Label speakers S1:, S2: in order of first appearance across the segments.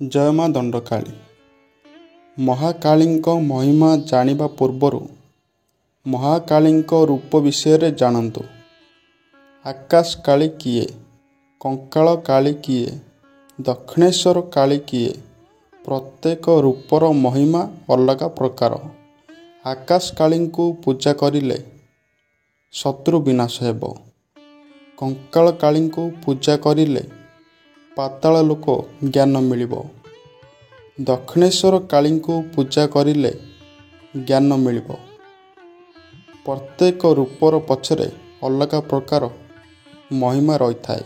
S1: ଜୟ ମା ଦଣ୍ଡକାଳୀ। ମହାକାଳୀଙ୍କ ମହିମା ଜାଣିବା ପୂର୍ବରୁ ମହାକାଳୀଙ୍କ ରୂପ ବିଷୟରେ ଜାଣନ୍ତୁ। ଆକାଶ କାଳୀ କିଏ? କଙ୍କାଳ କାଳୀ କିଏ? ଦକ୍ଷିଣେଶ୍ୱର କାଳୀ କିଏ? ପ୍ରତ୍ୟେକ ରୂପର ମହିମା ଅଲଗା ପ୍ରକାର। ଆକାଶ କାଳୀଙ୍କୁ ପୂଜା କରିଲେ ଶତ୍ରୁ ବିନାଶ ହେବ। କଙ୍କାଳ କାଳୀଙ୍କୁ ପୂଜା କରିଲେ ପାତାଳ ଲୋକ ଜ୍ଞାନ ମିଳିବ। ଦକ୍ଷିଣେଶ୍ୱର କାଳୀଙ୍କୁ ପୂଜା କରିଲେ ଜ୍ଞାନ ମିଳିବ। ପ୍ରତ୍ୟେକ ରୂପର ପଛରେ ଅଲଗା ପ୍ରକାର ମହିମା ରହିଥାଏ।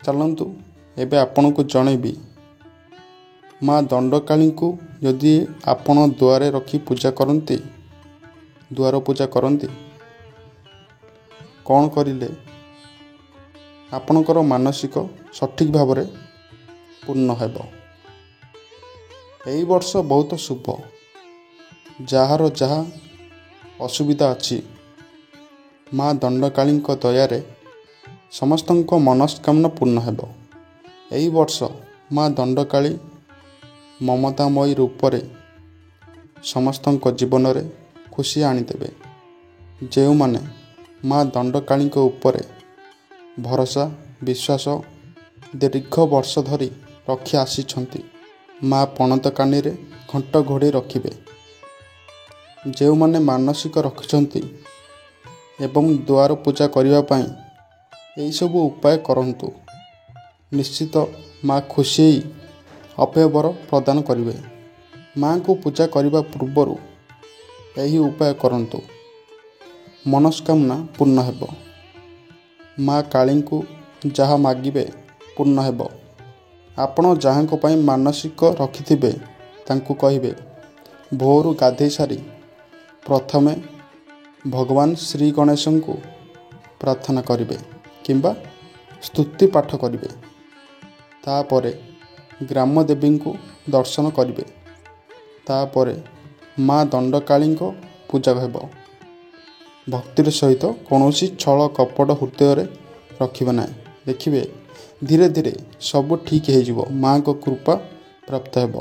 S1: ଚାଲନ୍ତୁ ଏବେ ଆପଣଙ୍କୁ ଜଣେଇବି, ମା ଦଣ୍ଡକାଳୀଙ୍କୁ ଯଦି ଆପଣ ଦୁଆରେ ରଖି ପୂଜା କରନ୍ତି, ଦୁଆର ପୂଜା କରନ୍ତି, କ'ଣ କରିଲେ ଆପଣଙ୍କର ମାନସିକ ସଠିକ୍ ଭାବରେ ପୂର୍ଣ୍ଣ ହେବ। ଏହି ବର୍ଷ ବହୁତ ଶୁଭ। ଯାହାର ଯାହା ଅସୁବିଧା ଅଛି, ମା ଦଣ୍ଡକାଳୀଙ୍କ ଦୟାରେ ସମସ୍ତଙ୍କ ମନସ୍କାମନା ପୂର୍ଣ୍ଣ ହେବ। ଏହି ବର୍ଷ ମା ଦଣ୍ଡକାଳୀ ମମତାମୟୀ ରୂପରେ ସମସ୍ତଙ୍କ ଜୀବନରେ ଖୁସି ଆଣିଦେବେ। ଯେଉଁମାନେ ମା ଦଣ୍ଡକାଳୀଙ୍କ ଉପରେ ଭରସା ବିଶ୍ୱାସ ଦୀର୍ଘ ବର୍ଷ ଧରି ରଖି ଆସିଛନ୍ତି, ମା ପଣତ କାନିରେ ଘଣ୍ଟ ଘୋଡ଼େଇ ରଖିବେ। ଯେଉଁମାନେ ମାନସିକ ରଖିଛନ୍ତି ଏବଂ ଦୁଆର ପୂଜା କରିବା ପାଇଁ ଏହିସବୁ ଉପାୟ କରନ୍ତୁ, ନିଶ୍ଚିତ ମା ଖୁସି ହୋଇ ଅଭୟ ପ୍ରଦାନ କରିବେ। ମାଙ୍କୁ ପୂଜା କରିବା ପୂର୍ବରୁ ଏହି ଉପାୟ କରନ୍ତୁ, ମନସ୍କାମନା ପୂର୍ଣ୍ଣ ହେବ। ମା କାଳୀଙ୍କୁ ଯାହା ମାଗିବେ ପୂର୍ଣ୍ଣ ହେବ। ଆପଣ ଯାହାଙ୍କ ପାଇଁ ମାନସିକ ରଖିଥିବେ ତାଙ୍କୁ କହିବେ, ଭୋରୁ ଗାଧୋଇ ସାରି ପ୍ରଥମେ ଭଗବାନ ଶ୍ରୀ ଗଣେଶଙ୍କୁ ପ୍ରାର୍ଥନା କରିବେ କିମ୍ବା ସ୍ତୁତି ପାଠ କରିବେ। ତାପରେ ଗ୍ରାମ ଦେବୀଙ୍କୁ ଦର୍ଶନ କରିବେ। ତାପରେ ମା ଦଣ୍ଡକାଳୀଙ୍କ ପୂଜା ହେବ। ଭକ୍ତିର ସହିତ କୌଣସି ଛଳ କପଟ ହୃଦୟରେ ରଖିବେ ନାହିଁ। ଦେଖିବେ ଧୀରେ ଧୀରେ ସବୁ ଠିକ୍ ହୋଇଯିବ। ମାଙ୍କ କୃପା ପ୍ରାପ୍ତ ହେବ।